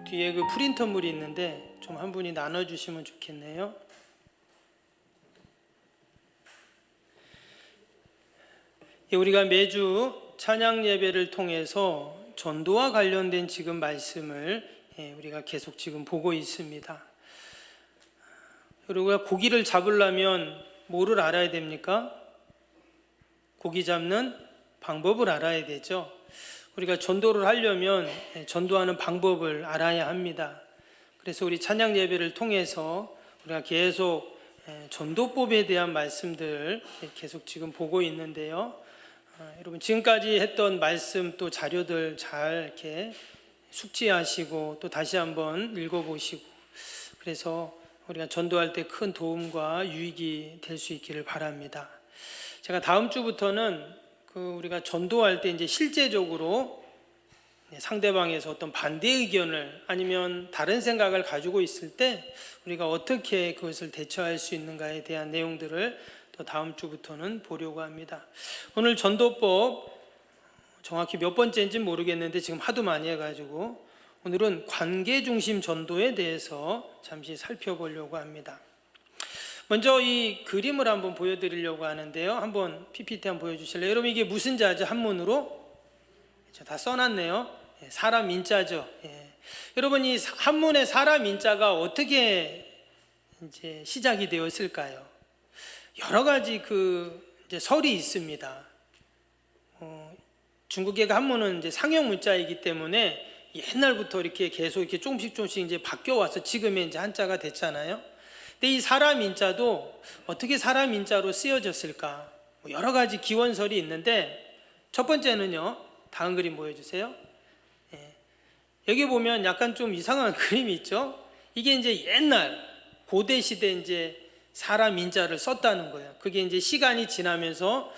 뒤에 그 프린터물이 있는데 좀 한 분이 나눠주시면 좋겠네요. 우리가 매주 찬양 예배를 통해서 전도와 관련된 지금 말씀을 우리가 계속 지금 보고 있습니다. 우리가 고기를 잡으려면 뭐를 알아야 됩니까? 고기 잡는 방법을 알아야 되죠. 우리가 전도를 하려면 전도하는 방법을 알아야 합니다. 그래서 우리 찬양 예배를 통해서 우리가 계속 전도법에 대한 말씀들 계속 지금 보고 있는데요. 여러분 지금까지 했던 말씀 또 자료들 잘 이렇게 숙지하시고 또 다시 한번 읽어보시고 그래서 우리가 전도할 때 큰 도움과 유익이 될 수 있기를 바랍니다. 제가 다음 주부터는 우리가 전도할 때 이제 실제적으로 상대방에서 어떤 반대 의견을 아니면 다른 생각을 가지고 있을 때 우리가 어떻게 그것을 대처할 수 있는가에 대한 내용들을 또 다음 주부터는 보려고 합니다. 오늘 전도법 정확히 몇 번째인지 모르겠는데 지금 하도 많이 해가지고 오늘은 관계 중심 전도에 대해서 잠시 살펴보려고 합니다. 먼저 이 그림을 한번 보여드리려고 하는데요. 한번 PPT 한번 보여주실래요? 여러분 이게 무슨 자죠? 한문으로? 다 써놨네요. 사람 인자죠. 여러분 이 한문의 사람 인자가 어떻게 이제 시작이 되었을까요? 여러 가지 이제 설이 있습니다. 중국의 한문은 이제 상형 문자이기 때문에 옛날부터 이렇게 계속 이렇게 조금씩 이제 바뀌어 와서 지금의 이제 한자가 됐잖아요. 근데 이 사람 인자도 어떻게 사람 인자로 쓰여졌을까? 여러 가지 기원설이 있는데 첫 번째는요. 다음 그림 보여주세요. 여기 보면 약간 좀 이상한 그림이 있죠. 이게 이제 옛날 고대 시대 이제 사람 인자를 썼다는 거예요. 그게 이제 시간이 지나면서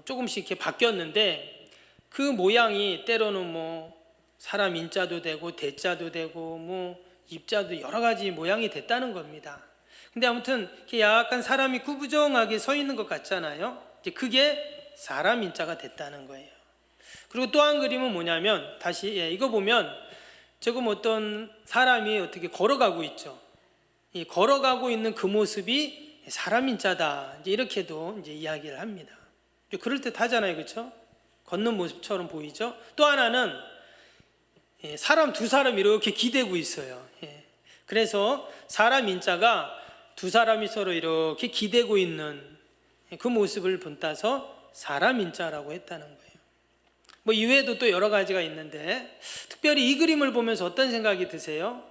조금씩 이렇게 바뀌었는데 그 모양이 때로는 사람 인자도 되고 대자도 되고 입자도 여러 가지 모양이 됐다는 겁니다. 근데 아무튼 이렇게 약간 사람이 구부정하게 서 있는 것 같잖아요. 이제 그게 사람 인자가 됐다는 거예요. 그리고 또 한 그림은 뭐냐면 다시 이거 보면 지금 어떤 사람이 어떻게 걸어가고 있죠. 이 걸어가고 있는 그 모습이 사람 인자다. 이제 이렇게도 이제 이야기를 합니다. 그럴 듯 하잖아요, 그렇죠? 걷는 모습처럼 보이죠. 또 하나는 사람 두 사람이 이렇게 기대고 있어요. 그래서 사람 인자가 두 사람이 서로 이렇게 기대고 있는 그 모습을 본따서 사람 인자라고 했다는 거예요. 이외에도 또 여러 가지가 있는데 특별히 이 그림을 보면서 어떤 생각이 드세요?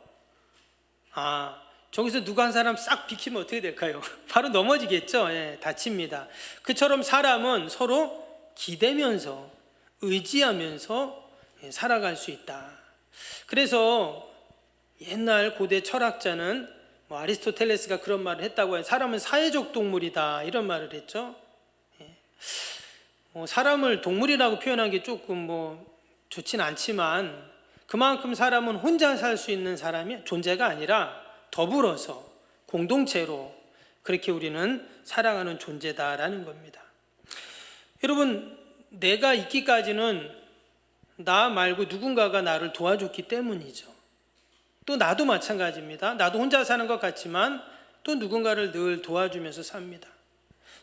저기서 누구 한 사람 싹 비키면 어떻게 될까요? 바로 넘어지겠죠. 다칩니다. 그처럼 사람은 서로 기대면서 의지하면서 살아갈 수 있다. 그래서 옛날 고대 철학자는 아리스토텔레스가 그런 말을 했다고 해요. 사람은 사회적 동물이다 이런 말을 했죠. 사람을 동물이라고 표현한 게 조금 좋진 않지만 그만큼 사람은 혼자 살 수 있는 사람이 존재가 아니라 더불어서 공동체로 그렇게 우리는 살아가는 존재다라는 겁니다. 여러분 내가 있기까지는 나 말고 누군가가 나를 도와줬기 때문이죠. 또 나도 마찬가지입니다. 나도 혼자 사는 것 같지만 또 누군가를 늘 도와주면서 삽니다.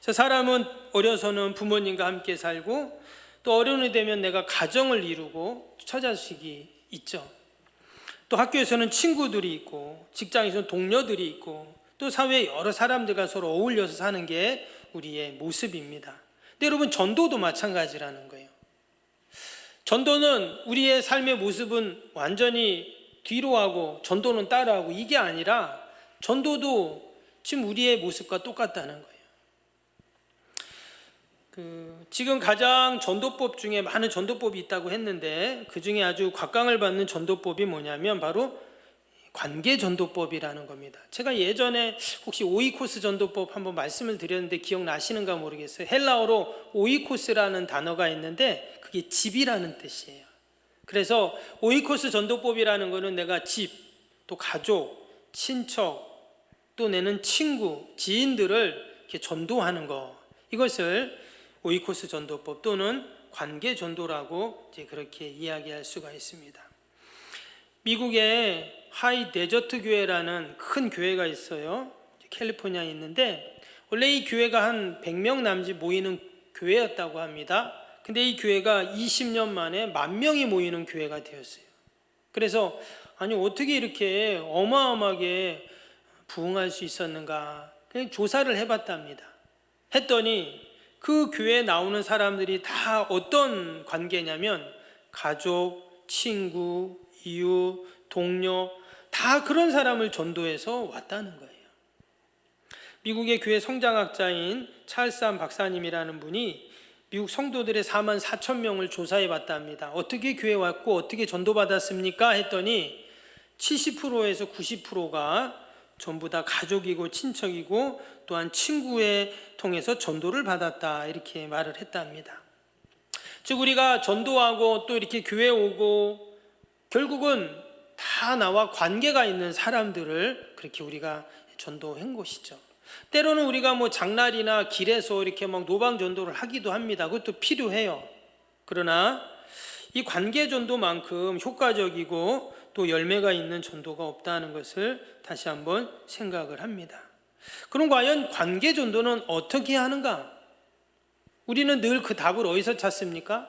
사람은 어려서는 부모님과 함께 살고 또 어른이 되면 내가 가정을 이루고 처자식이 있죠. 또 학교에서는 친구들이 있고 직장에서는 동료들이 있고 또 사회에 여러 사람들과 서로 어울려서 사는 게 우리의 모습입니다. 근데 여러분 전도도 마찬가지라는 거예요. 전도는 우리의 삶의 모습은 완전히 뒤로 하고 전도는 따라하고 이게 아니라 전도도 지금 우리의 모습과 똑같다는 거예요. 지금 가장 전도법 중에 많은 전도법이 있다고 했는데 그 중에 아주 곽강을 받는 전도법이 뭐냐면 바로 관계 전도법이라는 겁니다. 제가 예전에 혹시 오이코스 전도법 한번 말씀을 드렸는데 기억나시는가 모르겠어요. 헬라어로 오이코스라는 단어가 있는데 그게 집이라는 뜻이에요. 그래서 오이코스 전도법이라는 거는 내가 집, 또 가족, 친척, 또 내는 친구, 지인들을 이렇게 전도하는 거, 이것을 오이코스 전도법 또는 관계 전도라고 이제 그렇게 이야기할 수가 있습니다. 미국에 하이 데저트 교회라는 큰 교회가 있어요. 캘리포니아에 있는데 원래 이 교회가 한 100명 남짓 모이는 교회였다고 합니다. 근데 이 교회가 20년 만에 10,000명이 모이는 교회가 되었어요. 그래서 아니 어떻게 이렇게 어마어마하게 부흥할 수 있었는가 그냥 조사를 해봤답니다. 했더니 그 교회에 나오는 사람들이 다 어떤 관계냐면 가족, 친구, 이웃, 동료 다 그런 사람을 전도해서 왔다는 거예요. 미국의 교회 성장학자인 찰스 박사님이라는 분이 미국 성도들의 44,000명을 조사해 봤답니다. 어떻게 교회 왔고 어떻게 전도받았습니까? 했더니 70%에서 90%가 전부 다 가족이고 친척이고 또한 친구에 통해서 전도를 받았다 이렇게 말을 했답니다. 즉 우리가 전도하고 또 이렇게 교회 오고 결국은 다 나와 관계가 있는 사람들을 그렇게 우리가 전도한 것이죠. 때로는 우리가 뭐 장날이나 길에서 이렇게 막 노방 전도를 하기도 합니다. 그것도 필요해요. 그러나 이 관계 전도만큼 효과적이고 또 열매가 있는 전도가 없다는 것을 다시 한번 생각을 합니다. 그럼 과연 관계 전도는 어떻게 하는가? 우리는 늘 그 답을 어디서 찾습니까?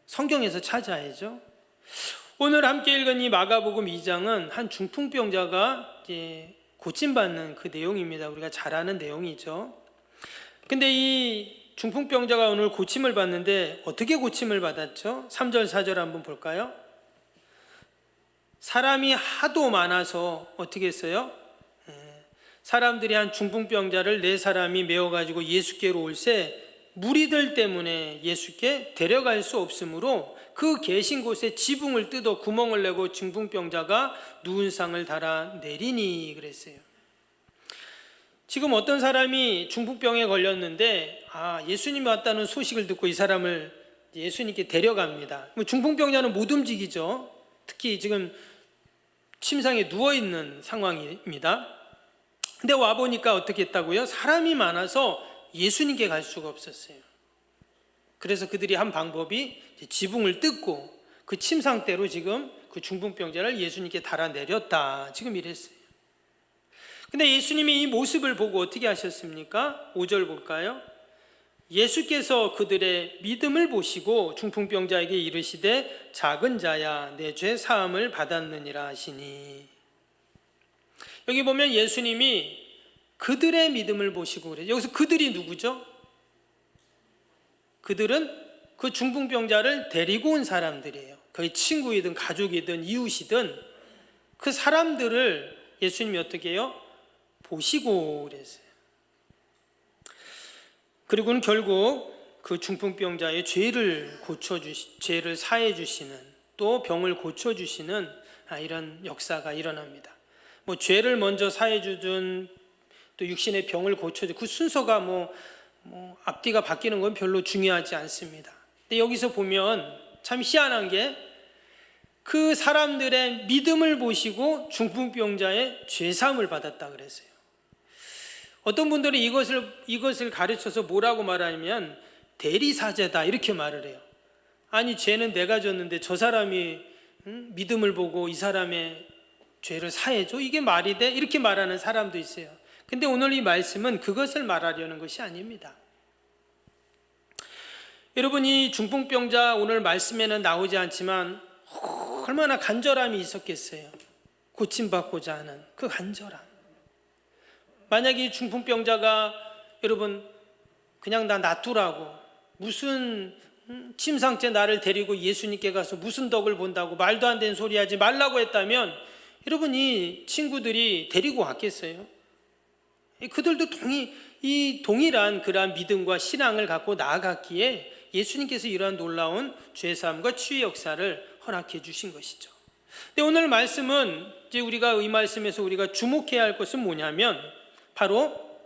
성경에서 찾아야죠. 오늘 함께 읽은 이 마가복음 2장은 한 중풍병자가 이제 고침받는 그 내용입니다. 우리가 잘 아는 내용이죠. 근데 이 중풍병자가 오늘 고침을 받는데 어떻게 고침을 받았죠? 3절 4절 한번 볼까요? 사람이 하도 많아서 어떻게 했어요? 사람들이 한 중풍병자를 4사람이 메어가지고 예수께로 올세 무리들 때문에 예수께 데려갈 수 없으므로 그 계신 곳에 지붕을 뜯어 구멍을 내고 중풍병자가 누운 상을 달아 내리니 그랬어요. 지금 어떤 사람이 중풍병에 걸렸는데 예수님이 왔다는 소식을 듣고 이 사람을 예수님께 데려갑니다. 중풍병자는 못 움직이죠. 특히 지금 침상에 누워있는 상황입니다. 근데 와보니까 어떻게 했다고요? 사람이 많아서 예수님께 갈 수가 없었어요. 그래서 그들이 한 방법이 지붕을 뜯고 그 침상대로 지금 그 중풍병자를 예수님께 달아내렸다 지금 이랬어요. 근데 예수님이 이 모습을 보고 어떻게 하셨습니까? 5절 볼까요? 예수께서 그들의 믿음을 보시고 중풍병자에게 이르시되 작은 자야 내 죄 사함을 받았느니라 하시니. 여기 보면 예수님이 그들의 믿음을 보시고 그래요. 여기서 그들이 누구죠? 그들은 그 중풍병자를 데리고 온 사람들이에요. 그의 친구이든 가족이든 이웃이든 그 사람들을 예수님이 어떻게 해요? 보시고 그랬어요. 그리고는 결국 그 중풍병자의 죄를 죄를 사해 주시는 또 병을 고쳐 주시는 이런 역사가 일어납니다. 뭐 죄를 먼저 사해 주든 또 육신의 병을 고쳐 주 그 순서가 뭐 앞뒤가 바뀌는 건 별로 중요하지 않습니다. 근데 여기서 보면 참 희한한 게 그 사람들의 믿음을 보시고 중풍병자의 죄사함을 받았다 그랬어요. 어떤 분들은 이것을 가르쳐서 뭐라고 말하냐면 대리사제다 이렇게 말을 해요. 아니 죄는 내가 졌는데 저 사람이 믿음을 보고 이 사람의 죄를 사해줘? 이게 말이 돼? 이렇게 말하는 사람도 있어요. 근데 오늘 이 말씀은 그것을 말하려는 것이 아닙니다. 여러분 이 중풍병자 오늘 말씀에는 나오지 않지만 얼마나 간절함이 있었겠어요. 고침받고자 하는 그 간절함. 만약에 이 중풍병자가 여러분 그냥 나 놔두라고 무슨 침상째 나를 데리고 예수님께 가서 무슨 덕을 본다고 말도 안 되는 소리 하지 말라고 했다면 여러분 이 친구들이 데리고 왔겠어요? 그들도 동일한 그러한 믿음과 신앙을 갖고 나아갔기에 예수님께서 이러한 놀라운 죄사함과 치유 역사를 허락해 주신 것이죠. 근데 오늘 말씀은 이제 우리가 이 말씀에서 우리가 주목해야 할 것은 뭐냐면 바로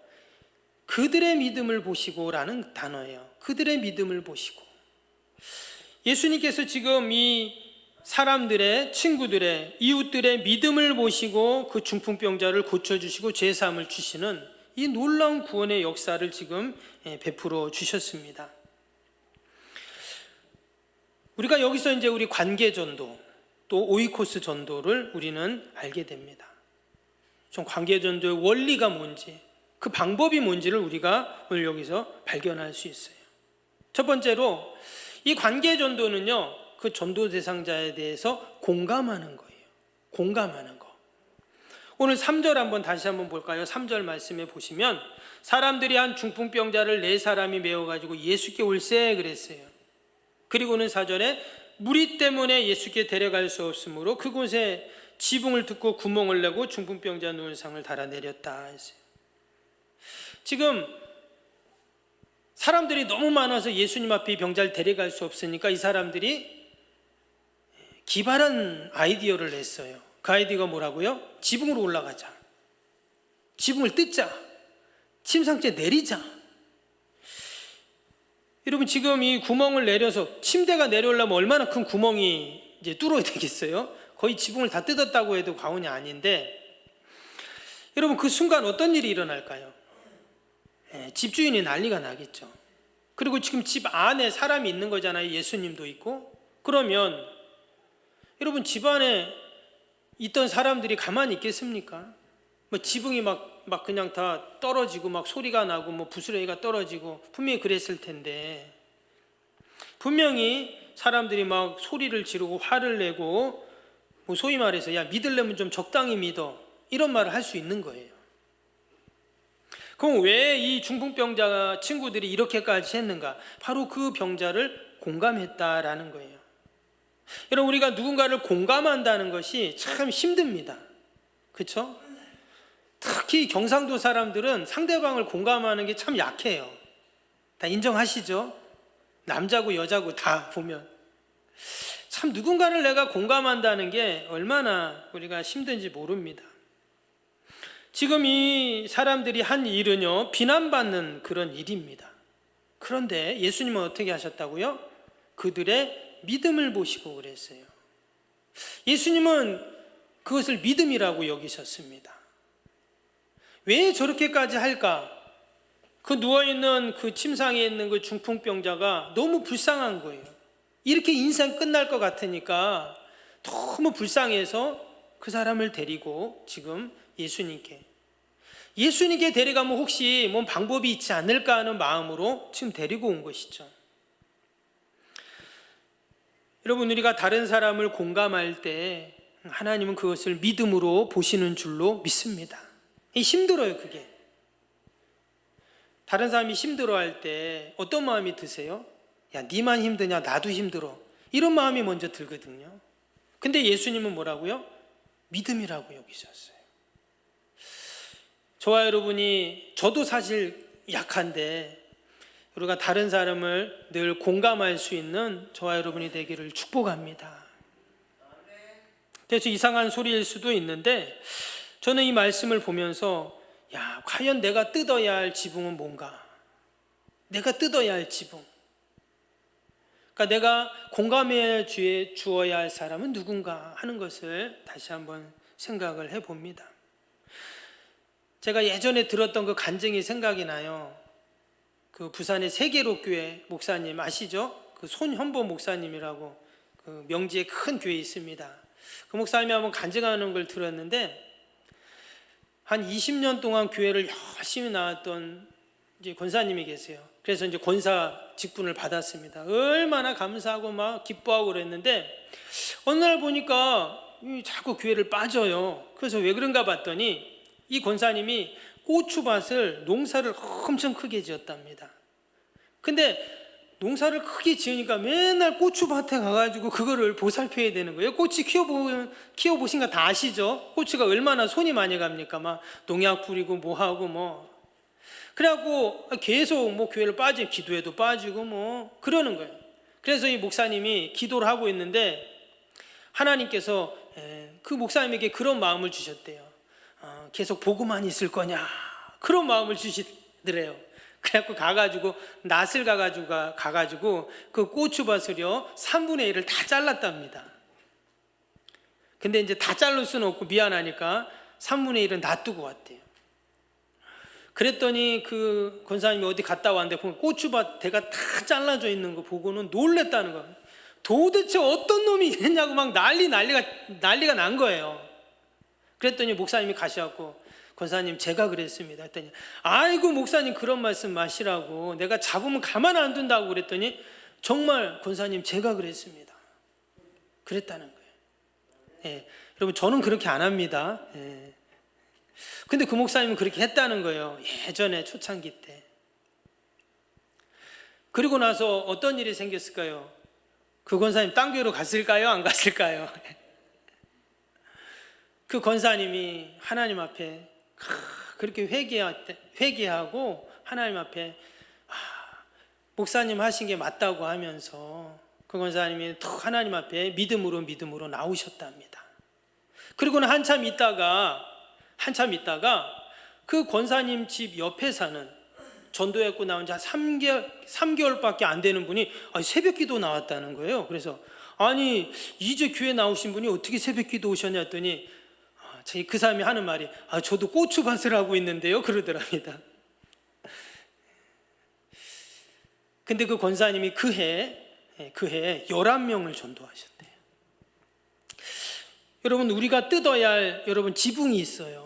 그들의 믿음을 보시고라는 단어예요. 그들의 믿음을 보시고. 예수님께서 지금 이 사람들의 친구들의 이웃들의 믿음을 보시고 그 중풍병자를 고쳐주시고 죄사함을 주시는 이 놀라운 구원의 역사를 지금 베풀어 주셨습니다. 우리가 여기서 이제 우리 관계전도 또 오이코스 전도를 우리는 알게 됩니다. 좀 관계 전도의 원리가 뭔지, 그 방법이 뭔지를 우리가 오늘 여기서 발견할 수 있어요. 첫 번째로 이 관계 전도는요, 그 전도 대상자에 대해서 공감하는 거예요. 공감하는 거. 오늘 3절 다시 한번 볼까요? 3절 말씀에 보시면 사람들이 한 중풍병자를 4사람이 메워가지고 예수께 올세 그랬어요. 그리고는 4절에 무리 때문에 예수께 데려갈 수 없으므로 그곳에 지붕을 뜯고 구멍을 내고 중풍병자 누운 상을 달아내렸다 했어요. 지금 사람들이 너무 많아서 예수님 앞에 이 병자를 데려갈 수 없으니까 이 사람들이 기발한 아이디어를 냈어요. 그 아이디어가 뭐라고요? 지붕으로 올라가자, 지붕을 뜯자, 침상째 내리자. 여러분, 지금 이 구멍을 내려서 침대가 내려오려면 얼마나 큰 구멍이 이제 뚫어야 되겠어요? 거의 지붕을 다 뜯었다고 해도 과언이 아닌데, 여러분, 그 순간 어떤 일이 일어날까요? 집주인이 난리가 나겠죠. 그리고 지금 집 안에 사람이 있는 거잖아요. 예수님도 있고. 그러면 여러분, 집 안에 있던 사람들이 가만히 있겠습니까? 뭐 지붕이 막 그냥 다 떨어지고 막 소리가 나고 뭐 부스러기가 떨어지고 분명히 그랬을 텐데, 분명히 사람들이 막 소리를 지르고 화를 내고 뭐 소위 말해서 야, 믿으려면 좀 적당히 믿어, 이런 말을 할 수 있는 거예요. 그럼 왜 이 중풍병자 친구들이 이렇게까지 했는가? 바로 그 병자를 공감했다라는 거예요. 여러분, 우리가 누군가를 공감한다는 것이 참 힘듭니다. 그렇죠? 특히 경상도 사람들은 상대방을 공감하는 게 참 약해요. 다 인정하시죠? 남자고 여자고 다 보면 참 누군가를 내가 공감한다는 게 얼마나 우리가 힘든지 모릅니다. 지금 이 사람들이 한 일은요, 비난받는 그런 일입니다. 그런데 예수님은 어떻게 하셨다고요? 그들의 믿음을 보시고 그랬어요. 예수님은 그것을 믿음이라고 여기셨습니다. 왜 저렇게까지 할까? 그 누워있는 그 침상에 있는 그 중풍병자가 너무 불쌍한 거예요. 이렇게 인생 끝날 것 같으니까 너무 불쌍해서 그 사람을 데리고 지금 예수님께 데려가면 혹시 뭔 방법이 있지 않을까 하는 마음으로 지금 데리고 온 것이죠. 여러분, 우리가 다른 사람을 공감할 때 하나님은 그것을 믿음으로 보시는 줄로 믿습니다. 힘들어요, 그게. 다른 사람이 힘들어할 때 어떤 마음이 드세요? 야, 니만 힘드냐? 나도 힘들어. 이런 마음이 먼저 들거든요. 근데 예수님은 뭐라고요? 믿음이라고 여기셨어요. 저와 여러분이, 저도 사실 약한데 우리가 다른 사람을 늘 공감할 수 있는 저와 여러분이 되기를 축복합니다. 그래서 이상한 소리일 수도 있는데, 저는 이 말씀을 보면서 야, 과연 내가 뜯어야 할 지붕은 뭔가? 내가 뜯어야 할 지붕, 그러니까 내가 공감해 주어야 할 사람은 누군가 하는 것을 다시 한번 생각을 해봅니다. 제가 예전에 들었던 그 간증이 생각이 나요. 그 부산의 세계로교회 목사님 아시죠? 그 손현보 목사님이라고 그 명지에 큰 교회 있습니다. 그 목사님이 한번 간증하는 걸 들었는데, 한 20년 동안 교회를 열심히 나왔던 이제 권사님이 계세요. 그래서 이제 권사 직분을 받았습니다. 얼마나 감사하고 막 기뻐하고 그랬는데, 어느 날 보니까 자꾸 교회를 빠져요. 그래서 왜 그런가 봤더니 이 권사님이 고추밭을 농사를 엄청 크게 지었답니다. 근데 농사를 크게 지으니까 맨날 고추밭에 가가지고 그거를 보살펴야 되는 거예요. 고추 키워보신 거 다 아시죠? 고추가 얼마나 손이 많이 갑니까? 막 농약 뿌리고 뭐하고 뭐. 그래갖고 계속 뭐 교회를 빠지고 기도해도 빠지고 뭐 그러는 거예요. 그래서 이 목사님이 기도를 하고 있는데 하나님께서 그 목사님에게 그런 마음을 주셨대요. 계속 보고만 있을 거냐, 그런 마음을 주시더래요. 그래갖고 가가지고 낫을 가가지고 그 고추밭을요 3분의 1을 다 잘랐답니다. 근데 이제 다 자를 수는 없고 미안하니까 3분의 1은 놔두고 왔대요. 그랬더니 그 권사님이 어디 갔다 왔는데 보면 고추밭 대가 다 잘라져 있는 거 보고는 놀랬다는 거예요. 도대체 어떤 놈이 이랬냐고 막 난리가 난 거예요. 그랬더니 목사님이 가셔갖고 권사님 제가 그랬습니다 했더니 아이고 목사님 그런 말씀 마시라고 내가 잡으면 가만 안 둔다고 그랬더니 정말 권사님 제가 그랬습니다 그랬다는 거예요. 예, 여러분 저는 그렇게 안 합니다. 예. 근데 그 목사님은 그렇게 했다는 거예요. 예전에 초창기 때. 그리고 나서 어떤 일이 생겼을까요? 그 권사님 딴 교회로 갔을까요? 안 갔을까요? 그 권사님이 하나님 앞에 그렇게 회개하고 하나님 앞에 목사님 하신 게 맞다고 하면서 그 권사님이 또 하나님 앞에 믿음으로 나오셨답니다. 그리고는 한참 있다가 그 권사님 집 옆에 사는 전도했고 나온 지 한 3개월밖에 안 되는 분이 새벽 기도 나왔다는 거예요. 그래서 아니 이제 교회 나오신 분이 어떻게 새벽 기도 오셨냐 했더니 그 사람이 하는 말이 저도 고추밭을 하고 있는데요 그러더랍니다. 근데 그 권사님이 그해 11명을 전도하셨대요. 여러분 우리가 뜯어야 할 지붕이 있어요.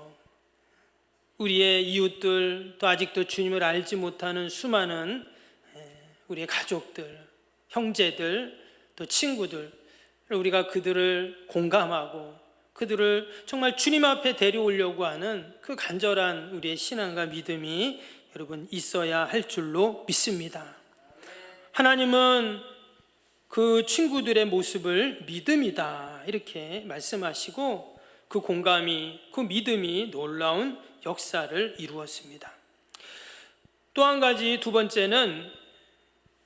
우리의 이웃들, 또 아직도 주님을 알지 못하는 수많은 우리의 가족들, 형제들, 또 친구들, 우리가 그들을 공감하고 그들을 정말 주님 앞에 데려오려고 하는 그 간절한 우리의 신앙과 믿음이 여러분 있어야 할 줄로 믿습니다. 하나님은 그 친구들의 모습을 믿음이다 이렇게 말씀하시고 그 공감이, 그 믿음이 놀라운 역사를 이루었습니다. 또 한 가지, 두 번째는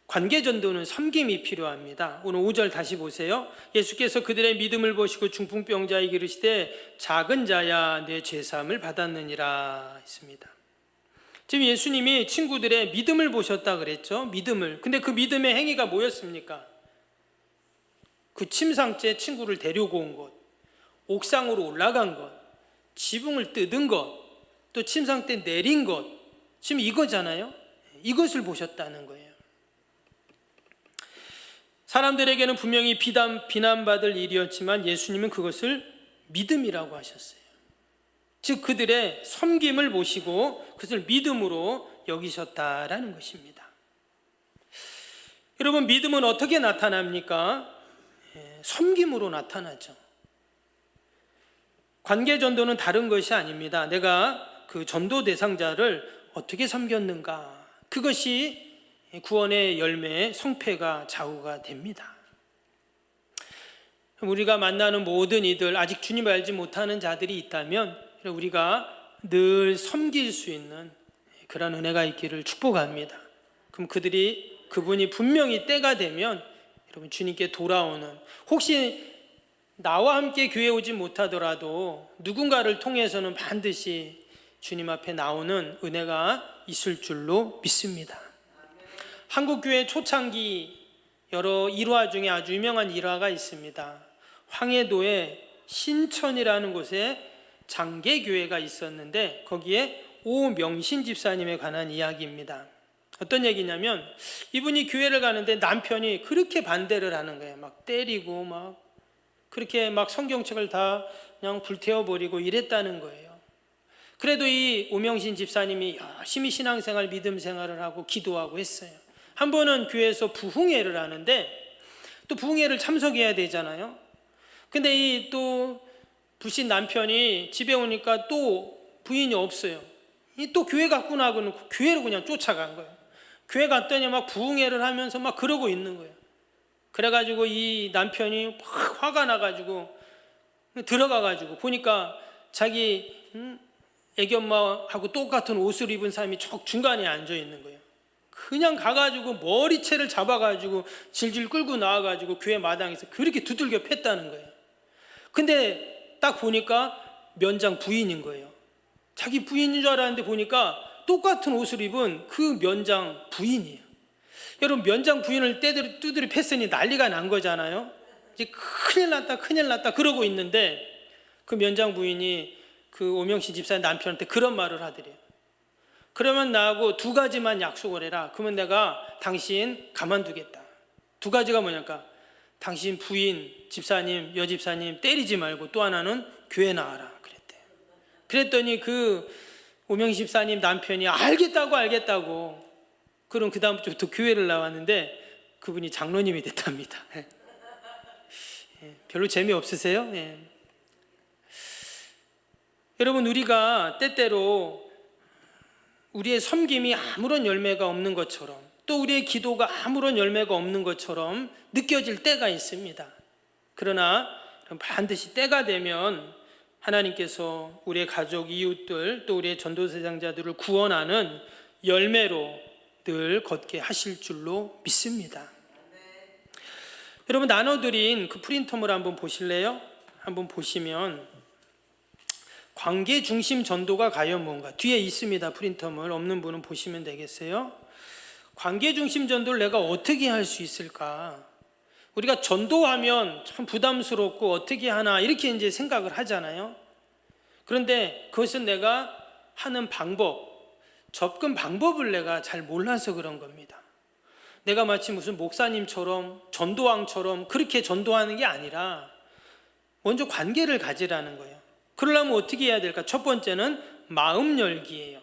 관계전도는 섬김이 필요합니다. 오늘 5절 다시 보세요. 예수께서 그들의 믿음을 보시고 중풍병자에게 이르시되 작은 자야 내 죄사함을 받았느니라 했습니다. 지금 예수님이 친구들의 믿음을 보셨다 그랬죠. 믿음을. 근데 그 믿음의 행위가 뭐였습니까? 그 침상째 친구를 데리고 온 것, 옥상으로 올라간 것, 지붕을 뜯은 것, 또 침상때 내린 것, 지금 이거잖아요. 이것을 보셨다는 거예요. 사람들에게는 분명히 비난받을 일이었지만 예수님은 그것을 믿음이라고 하셨어요. 즉 그들의 섬김을 보시고 그것을 믿음으로 여기셨다라는 것입니다. 여러분 믿음은 어떻게 나타납니까? 섬김으로 나타나죠. 관계전도는 다른 것이 아닙니다. 내가 그 전도 대상자를 어떻게 섬겼는가, 그것이 구원의 열매의 성패가 좌우가 됩니다. 우리가 만나는 모든 이들, 아직 주님을 알지 못하는 자들이 있다면 우리가 늘 섬길 수 있는 그런 은혜가 있기를 축복합니다. 그럼 그분이 분명히 때가 되면 여러분 주님께 돌아오는, 혹시 나와 함께 교회 오지 못하더라도 누군가를 통해서는 반드시 주님 앞에 나오는 은혜가 있을 줄로 믿습니다. 한국교회 초창기 여러 일화 중에 아주 유명한 일화가 있습니다. 황해도에 신천이라는 곳에 장계교회가 있었는데 거기에 오명신 집사님에 관한 이야기입니다. 어떤 얘기냐면 이분이 교회를 가는데 남편이 그렇게 반대를 하는 거예요. 막 때리고 막 그렇게 막 성경책을 다 그냥 불태워버리고 이랬다는 거예요. 그래도 이 오명신 집사님이 열심히 신앙생활, 믿음 생활을 하고 기도하고 했어요. 한 번은 교회에서 부흥회를 하는데 또 부흥회를 참석해야 되잖아요. 근데 이 또 부신 남편이 집에 오니까 또 부인이 없어요. 또 교회 갔구나 하고는 교회로 그냥 쫓아간 거예요. 교회 갔더니 막 부흥회를 하면서 막 그러고 있는 거예요. 그래가지고 이 남편이 막 화가 나가지고 들어가가지고 보니까 자기 애기 엄마하고 똑같은 옷을 입은 사람이 저 중간에 앉아 있는 거예요. 그냥 가가지고 머리채를 잡아가지고 질질 끌고 나와가지고 교회 마당에서 그렇게 두들겨 팼다는 거예요. 근데 딱 보니까 면장 부인인 거예요. 자기 부인인 줄 알았는데 보니까 똑같은 옷을 입은 그 면장 부인이에요. 여러분 면장 부인을 두드려 팼으니 난리가 난 거잖아요. 이제 큰일 났다 그러고 있는데 그 면장 부인이 그 오명신 집사의 남편한테 그런 말을 하더래요. 그러면 나하고 두 가지만 약속을 해라. 그러면 내가 당신 가만두겠다. 두 가지가 뭐냐까 당신 부인, 집사님, 여집사님 때리지 말고 또 하나는 교회 나와라 그랬대요. 그랬더니 그 오명희 집사님 남편이 알겠다고 그럼 그 다음부터 교회를 나왔는데 그분이 장로님이 됐답니다. 별로 재미없으세요? 여러분, 우리가 때때로 우리의 섬김이 아무런 열매가 없는 것처럼 또 우리의 기도가 아무런 열매가 없는 것처럼 느껴질 때가 있습니다. 그러나 반드시 때가 되면 하나님께서 우리의 가족, 이웃들 또 우리의 전도대상자들을 구원하는 열매로 늘 걷게 하실 줄로 믿습니다. 여러분, 나눠드린 그 프린터물 한번 보실래요? 한번 보시면 관계 중심 전도가 과연 뭔가 뒤에 있습니다. 프린터물 없는 분은 보시면 되겠어요? 관계 중심 전도를 내가 어떻게 할 수 있을까? 우리가 전도하면 참 부담스럽고 어떻게 하나 이렇게 이제 생각을 하잖아요. 그런데 그것은 내가 하는 방법, 접근 방법을 내가 잘 몰라서 그런 겁니다. 내가 마치 무슨 목사님처럼 전도왕처럼 그렇게 전도하는 게 아니라 먼저 관계를 가지라는 거예요. 그러려면 어떻게 해야 될까? 첫 번째는 마음 열기예요.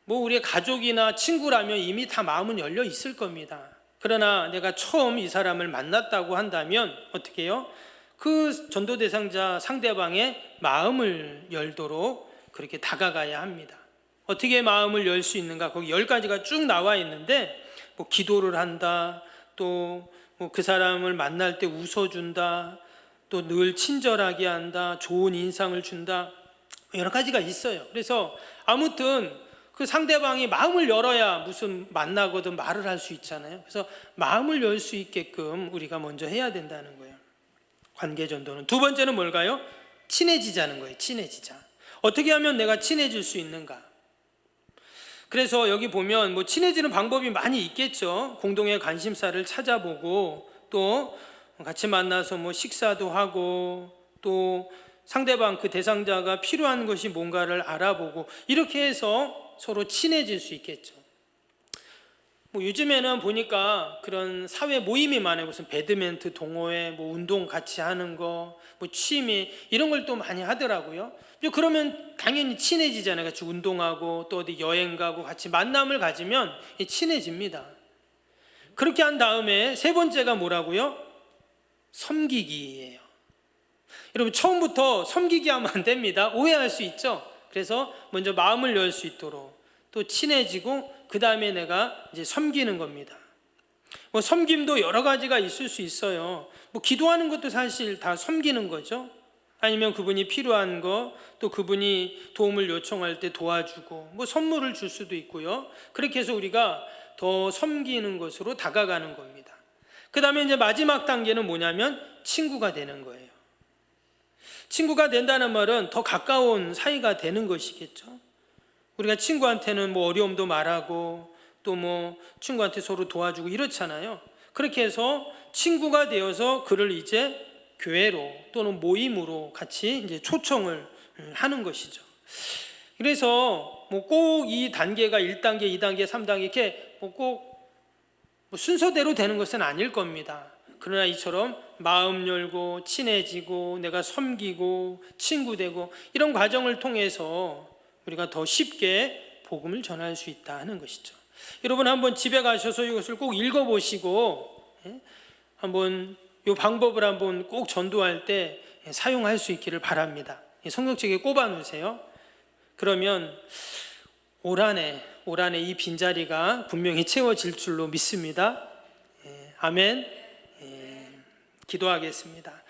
우리의 가족이나 친구라면 이미 다 마음은 열려 있을 겁니다. 그러나 내가 처음 이 사람을 만났다고 한다면 어떻게 해요? 그 전도 대상자 상대방의 마음을 열도록 그렇게 다가가야 합니다. 어떻게 마음을 열 수 있는가? 거기 10가지가 쭉 나와 있는데 기도를 한다, 또 그 사람을 만날 때 웃어준다, 또 늘 친절하게 한다, 좋은 인상을 준다, 여러 가지가 있어요. 그래서 아무튼 그 상대방이 마음을 열어야 무슨 만나거든 말을 할 수 있잖아요. 그래서 마음을 열 수 있게끔 우리가 먼저 해야 된다는 거예요. 관계 전도는. 두 번째는 뭘까요? 친해지자는 거예요. 친해지자. 어떻게 하면 내가 친해질 수 있는가? 그래서 여기 보면 친해지는 방법이 많이 있겠죠. 공동의 관심사를 찾아보고 또 같이 만나서 식사도 하고 또 상대방 그 대상자가 필요한 것이 뭔가를 알아보고 이렇게 해서 서로 친해질 수 있겠죠. 요즘에는 보니까 그런 사회 모임이 많아요. 무슨 배드민턴 동호회, 운동 같이 하는 거, 취미 이런 걸 또 많이 하더라고요. 그러면 당연히 친해지잖아요. 같이 운동하고 또 어디 여행 가고 같이 만남을 가지면 친해집니다. 그렇게 한 다음에 세 번째가 뭐라고요? 섬기기예요. 여러분, 처음부터 섬기기 하면 안 됩니다. 오해할 수 있죠. 그래서 먼저 마음을 열 수 있도록 또 친해지고 그 다음에 내가 이제 섬기는 겁니다. 섬김도 여러 가지가 있을 수 있어요. 기도하는 것도 사실 다 섬기는 거죠. 아니면 그분이 필요한 거, 또 그분이 도움을 요청할 때 도와주고 선물을 줄 수도 있고요. 그렇게 해서 우리가 더 섬기는 것으로 다가가는 겁니다. 그 다음에 이제 마지막 단계는 뭐냐면 친구가 되는 거예요. 친구가 된다는 말은 더 가까운 사이가 되는 것이겠죠. 우리가 친구한테는 어려움도 말하고 또 친구한테 서로 도와주고 이렇잖아요. 그렇게 해서 친구가 되어서 그를 이제 교회로 또는 모임으로 같이 이제 초청을 하는 것이죠. 그래서 꼭 이 단계가 1단계, 2단계, 3단계 이렇게 꼭 순서대로 되는 것은 아닐 겁니다. 그러나 이처럼 마음 열고 친해지고 내가 섬기고 친구 되고 이런 과정을 통해서 우리가 더 쉽게 복음을 전할 수 있다 하는 것이죠. 여러분, 한번 집에 가셔서 이것을 꼭 읽어보시고 한번 이 방법을 한번 꼭 전도할 때 사용할 수 있기를 바랍니다. 성경책에 꼽아 놓으세요. 그러면 올 한해 이 빈자리가 분명히 채워질 줄로 믿습니다. 아멘. 기도하겠습니다.